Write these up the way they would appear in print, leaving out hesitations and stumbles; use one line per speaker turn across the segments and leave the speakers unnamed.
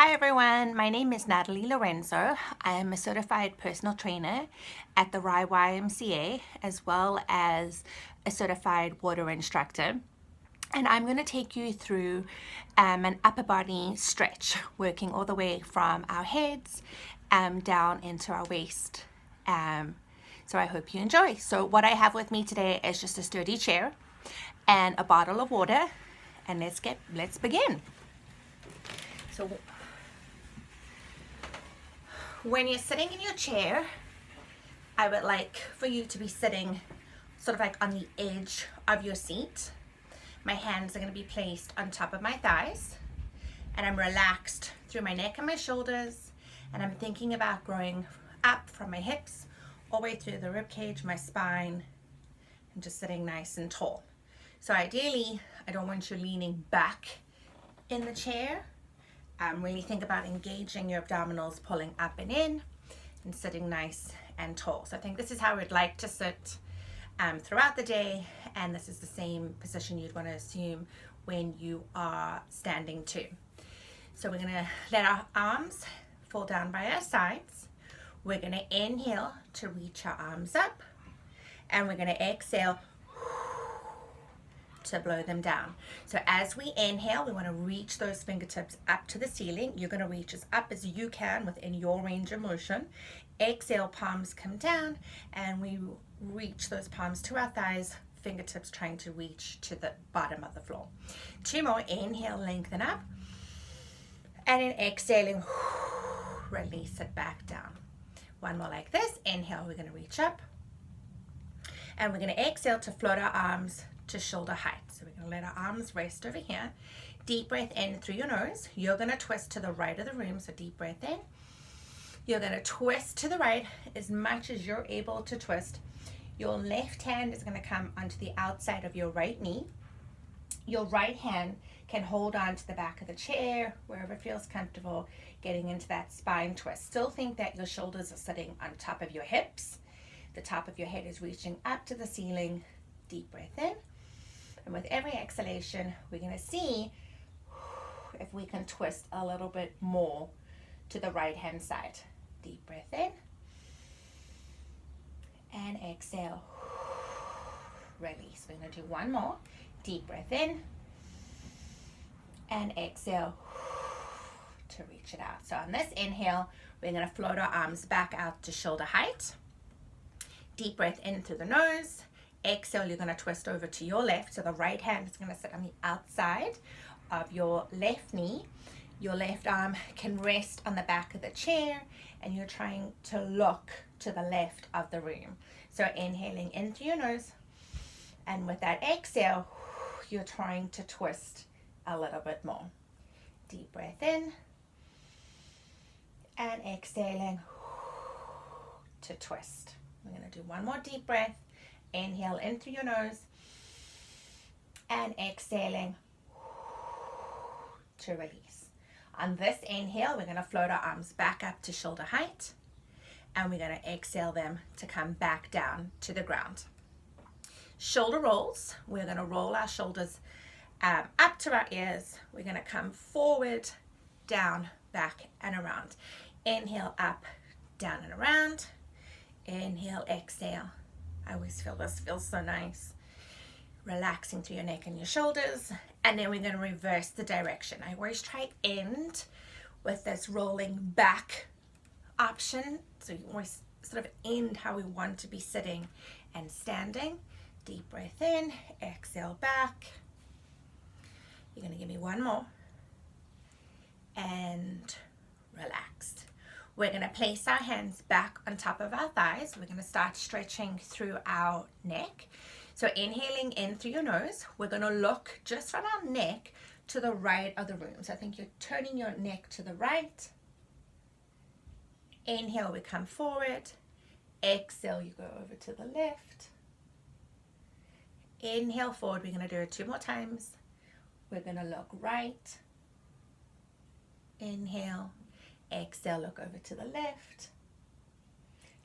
Hi everyone, my name is Natalie Lorenzo. I am a certified personal trainer at the Rye YMCA as well as a certified water instructor. And I'm going to take you through an upper body stretch, working all the way from our heads down into our waist. So I hope you enjoy. So what I have with me today is just a sturdy chair and a bottle of water, and let's begin. So when you're sitting in your chair, I would like for you to be sitting sort of like on the edge of your seat. My hands are going to be placed on top of my thighs, and I'm relaxed through my neck and my shoulders, and I'm thinking about growing up from my hips all the way through the rib cage, my spine, and just sitting nice and tall. So ideally, I don't want you leaning back in the chair. Really think about engaging your abdominals, pulling up and in, and sitting nice and tall. So I think this is how we'd like to sit throughout the day, and this is the same position you'd want to assume when you are standing too. So we're going to let our arms fall down by our sides. We're going to inhale to reach our arms up, and we're going to exhale to blow them down. So as we inhale, we want to reach those fingertips up to the ceiling. You're going to reach as up as you can within your range of motion. Exhale, palms come down, and we reach those palms to our thighs, fingertips trying to reach to the bottom of the floor. Two more. Inhale, lengthen up, and in exhaling, release it back down. One more like this. Inhale, we're going to reach up, and we're going to exhale to float our arms to shoulder height. So we're going to let our arms rest over here. Deep breath in through your nose. You're going to twist to the right of the room, so deep breath in. You're going to twist to the right as much as you're able to twist. Your left hand is going to come onto the outside of your right knee. Your right hand can hold on to the back of the chair, wherever it feels comfortable, getting into that spine twist. Still think that your shoulders are sitting on top of your hips. The top of your head is reaching up to the ceiling. Deep breath in. And with every exhalation, we're going to see if we can twist a little bit more to the right hand side. Deep breath in. And exhale. Release. We're going to do one more. Deep breath in. And exhale to reach it out. So on this inhale, we're going to float our arms back out to shoulder height. Deep breath in through the nose. Exhale, you're going to twist over to your left. So the right hand is going to sit on the outside of your left knee. Your left arm can rest on the back of the chair, and you're trying to look to the left of the room. So inhaling in through your nose, and with that exhale, you're trying to twist a little bit more. Deep breath in, and exhaling to twist. We're going to do one more deep breath. Inhale in through your nose, and exhaling to release. On this inhale, we're going to float our arms back up to shoulder height, and we're going to exhale them to come back down to the ground. Shoulder rolls. We're going to roll our shoulders up to our ears. We're going to come forward, down, back, and around. Inhale, up, down, and around. Inhale, exhale. I always feel this feels so nice. Relaxing through your neck and your shoulders. And then we're going to reverse the direction. I always try to end with this rolling back option. So you always sort of end how we want to be sitting and standing. Deep breath in, exhale back. You're going to give me one more. And relaxed. We're going to place our hands back on top of our thighs. We're going to start stretching through our neck. So inhaling in through your nose, we're going to look just from our neck to the right of the room. So I think you're turning your neck to the right. Inhale, we come forward. Exhale, you go over to the left. Inhale forward. We're going to do it 2 more times. We're going to look right. Inhale. Exhale, look over to the left.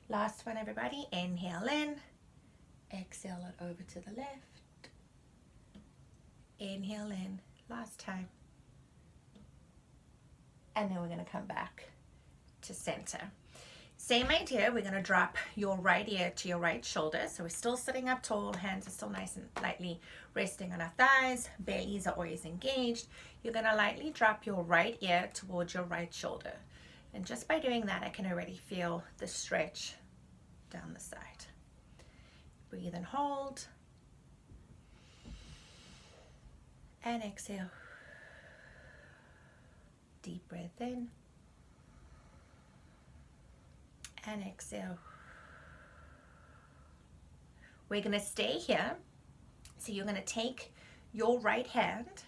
Last one, everybody. Inhale in. Exhale, look over to the left. Inhale in. Last time. and then we're going to come back to center. Same idea, we're going to drop your right ear to your right shoulder. So we're still sitting up tall, hands are still nice and lightly resting on our thighs, bellies are always engaged. You're going to lightly drop your right ear towards your right shoulder. And just by doing that, I can already feel the stretch down the side. Breathe and hold. And exhale. Deep breath in. And exhale. We're going to stay here. So you're going to take your right hand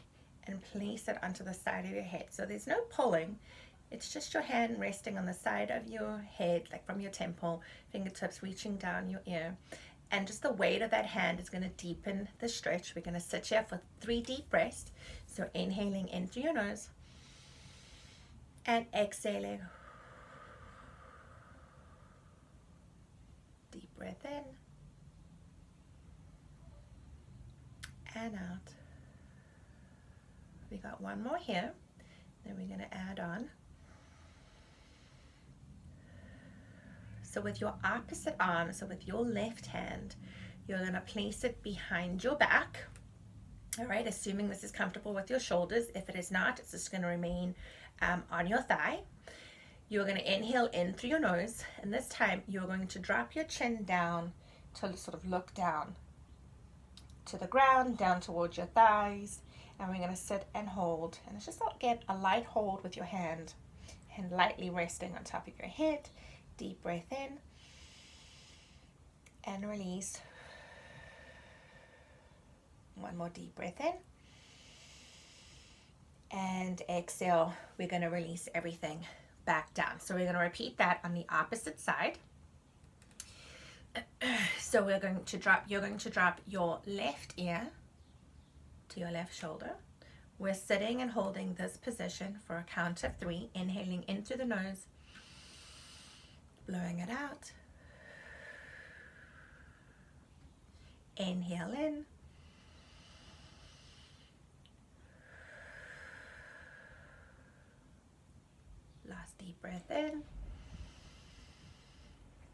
and place it onto the side of your head. So there's no pulling. It's just your hand resting on the side of your head, like from your temple, fingertips reaching down your ear. And just the weight of that hand is going to deepen the stretch. We're going to sit here for 3 deep breaths. So inhaling in through your nose and exhaling. Deep breath in and out. We got one more here. Then we're going to add on. So with your opposite arm, so with your left hand, you're going to place it behind your back. All right, assuming this is comfortable with your shoulders. If it is not, it's just going to remain on your thigh. You're going to inhale in through your nose, and this time you're going to drop your chin down to sort of look down to the ground, down towards your thighs, and we're going to sit and hold. And it's just get a light hold with your hand lightly resting on top of your head. Deep breath in and release. One more deep breath in and exhale. We're going to release everything back down. So we're going to repeat that on the opposite side. So you're going to drop your left ear to your left shoulder. We're sitting and holding this position for a count of 3, inhaling in through the nose, blowing it out. Inhale in. Last deep breath in.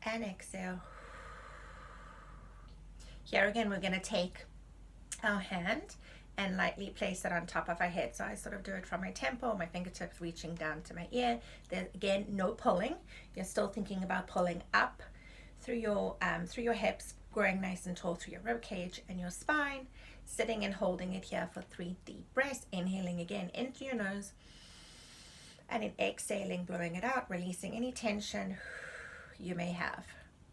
And exhale. Here again, we're going to take our hand and lightly place it on top of our head. So I sort of do it from my temple, my fingertips reaching down to my ear. There's again no pulling. You're still thinking about pulling up through your hips, growing nice and tall through your rib cage and your spine. Sitting and holding it here for 3 deep breaths. Inhaling again in through your nose, and then exhaling, blowing it out, releasing any tension you may have.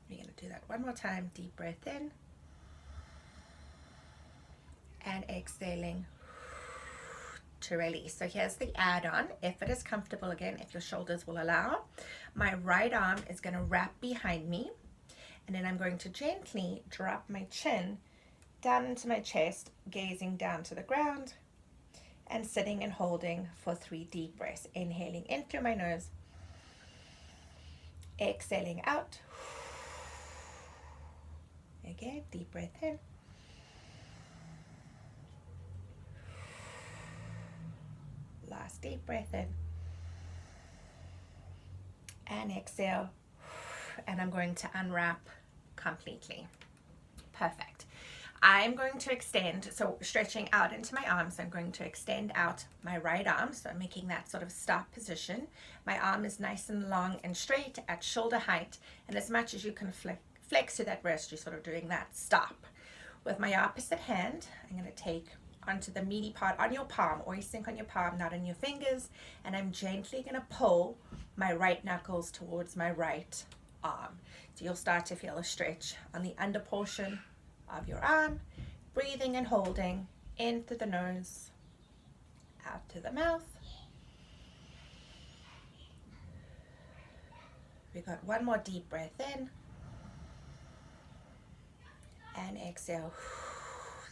We're going to do that one more time. Deep breath in. And exhaling to release. So here's the add-on. If it is comfortable, again, if your shoulders will allow, my right arm is going to wrap behind me, and then I'm going to gently drop my chin down into my chest, gazing down to the ground, and sitting and holding for 3 deep breaths. Inhaling in through my nose, exhaling out. Again, deep breath in. Last deep breath in. And exhale. And I'm going to unwrap completely. Perfect. I'm going to extend, so stretching out into my arms, I'm going to extend out my right arm. So I'm making that sort of stop position. My arm is nice and long and straight at shoulder height. And as much as you can flex to that wrist, you're sort of doing that stop. With my opposite hand, I'm going to take onto the meaty part on your palm, always think on your palm, not on your fingers, and I'm gently going to pull my right knuckles towards my right arm. So you'll start to feel a stretch on the under portion of your arm, breathing and holding in through the nose, out to the mouth. We got one more deep breath in and exhale.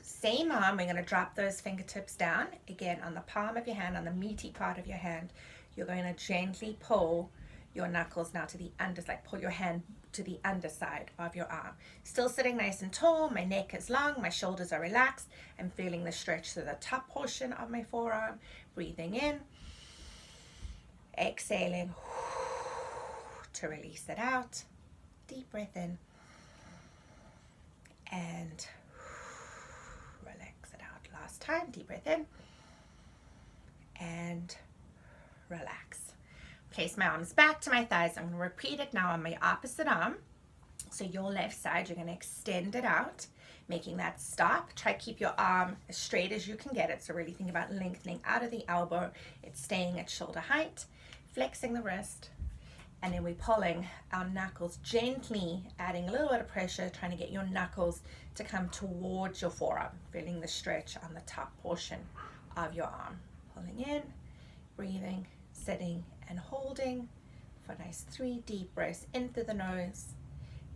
Same arm, we're going to drop those fingertips down. Again, on the palm of your hand, on the meaty part of your hand, you're going to gently pull your knuckles now to the under, like pull your hand to the underside of your arm. Still sitting nice and tall, my neck is long, my shoulders are relaxed. I'm feeling the stretch to the top portion of my forearm. Breathing in, exhaling to release it out. Deep breath in and relax it out. Last time, deep breath in and relax. Place my arms back to my thighs. I'm going to repeat it now on my opposite arm. So your left side, you're going to extend it out, making that stop. Try to keep your arm as straight as you can get it. So really think about lengthening out of the elbow. It's staying at shoulder height, flexing the wrist, and then we're pulling our knuckles gently, adding a little bit of pressure, trying to get your knuckles to come towards your forearm, feeling the stretch on the top portion of your arm. Pulling in, breathing, sitting, and holding for a nice 3 deep breaths in through the nose,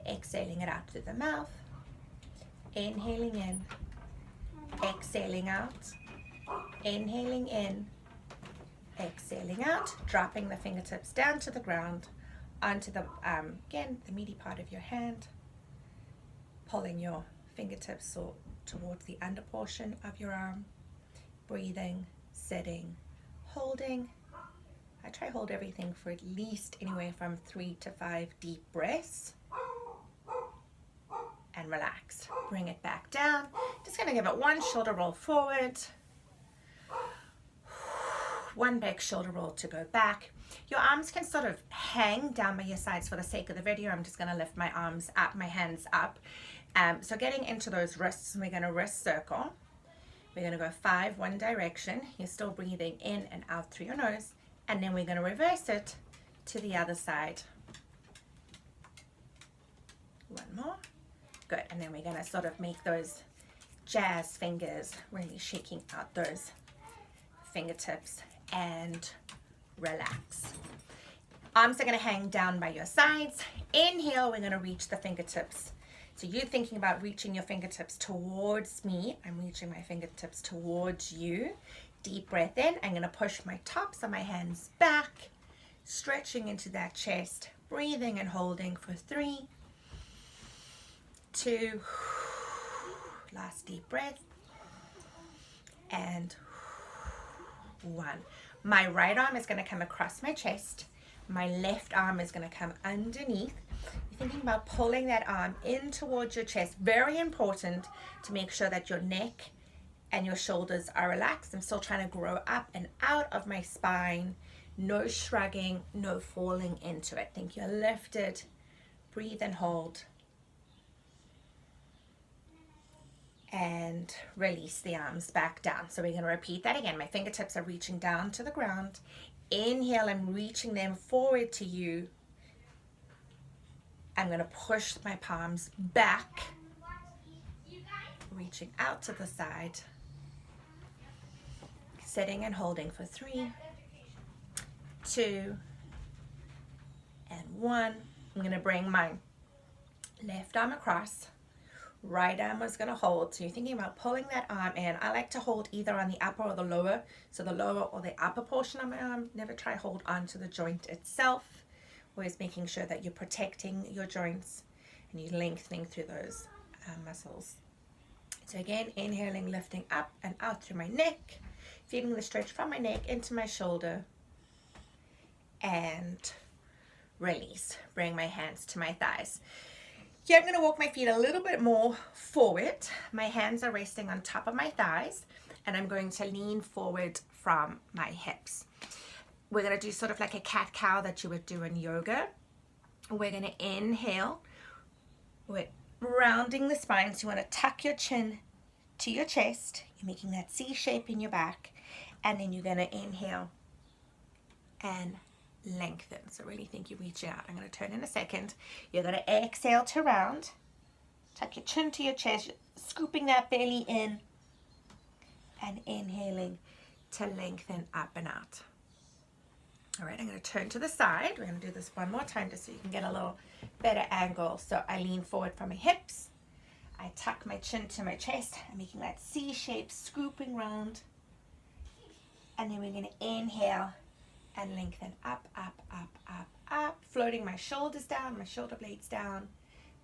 exhaling it out through the mouth, inhaling in, exhaling out, inhaling in, exhaling out, dropping the fingertips down to the ground, onto the, again, the meaty part of your hand, pulling your fingertips towards the under portion of your arm, breathing, sitting, holding. I try hold everything for at least anywhere from 3 to 5 deep breaths. And relax. Bring it back down. Just going to give it one shoulder roll forward. One big shoulder roll to go back. Your arms can sort of hang down by your sides for the sake of the video. I'm just going to lift my arms up, my hands up. So getting into those wrists, we're going to wrist circle. We're going to go 5 one direction. You're still breathing in and out through your nose. And then we're going to reverse it to the other side. One more. Good. And then we're going to sort of make those jazz fingers, really shaking out those fingertips and relax. Arms are going to hang down by your sides. Inhale, we're going to reach the fingertips. So you're thinking about reaching your fingertips towards me. I'm reaching my fingertips towards you. Deep breath in. I'm going to push my tops of my hands back, stretching into that chest, breathing and holding for 3, 2, last deep breath, and 1. My right arm is going to come across my chest. My left arm is going to come underneath. You're thinking about pulling that arm in towards your chest. Very important to make sure that your neck and your shoulders are relaxed. I'm still trying to grow up and out of my spine. No shrugging, no falling into it. Think you're lifted. Breathe and hold. And release the arms back down. So we're going to repeat that again. My fingertips are reaching down to the ground. Inhale, I'm reaching them forward to you. I'm going to push my palms back, reaching out to the side. Sitting and holding for 3, 2, and 1. I'm going to bring my left arm across. Right arm is going to hold. So you're thinking about pulling that arm in. I like to hold either on the upper or the lower. So the lower or the upper portion of my arm. Never try hold on to the joint itself. Always making sure that you're protecting your joints and you're lengthening through those muscles. So again, inhaling, lifting up and out through my neck. Feeling the stretch from my neck into my shoulder. And release. Bring my hands to my thighs. Here I'm going to walk my feet a little bit more forward. My hands are resting on top of my thighs and I'm going to lean forward from my hips. We're going to do sort of like a cat-cow that you would do in yoga. We're going to inhale. We're rounding the spine, so you want to tuck your chin to your chest. You're making that C shape in your back. And then you're going to inhale and lengthen. So really think you're reaching out. I'm going to turn in a second. You're going to exhale to round. Tuck your chin to your chest, scooping that belly in. And inhaling to lengthen up and out. All right, I'm going to turn to the side. We're going to do this one more time just so you can get a little better angle. So I lean forward from my hips. I tuck my chin to my chest. I'm making that C shape, scooping round. And then we're going to inhale and lengthen up, up, up, up, up. Floating my shoulders down, my shoulder blades down.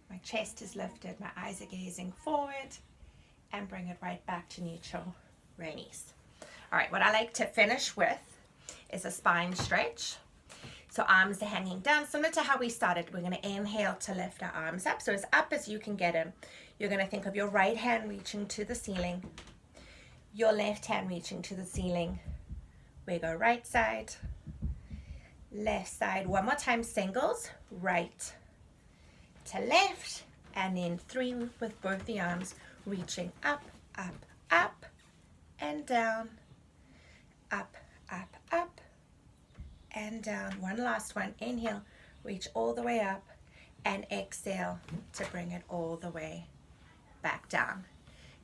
My chest is lifted, my eyes are gazing forward. And bring it right back to neutral. Release. All right, what I like to finish with is a spine stretch. So arms are hanging down, similar to how we started. We're going to inhale to lift our arms up. So as up as you can get them. You're going to think of your right hand reaching to the ceiling, your left hand reaching to the ceiling. We go right side, left side. One more time, singles, right to left, and then 3 with both the arms reaching up, up, up, and down, up, up, up, and down. One last one. Inhale, reach all the way up, and exhale to bring it all the way back down.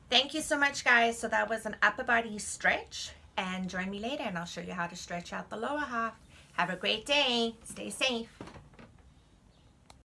Thank you so much, guys. So that was an upper body stretch, and join me later and I'll show you how to stretch out the lower half. Have a great day. Stay safe.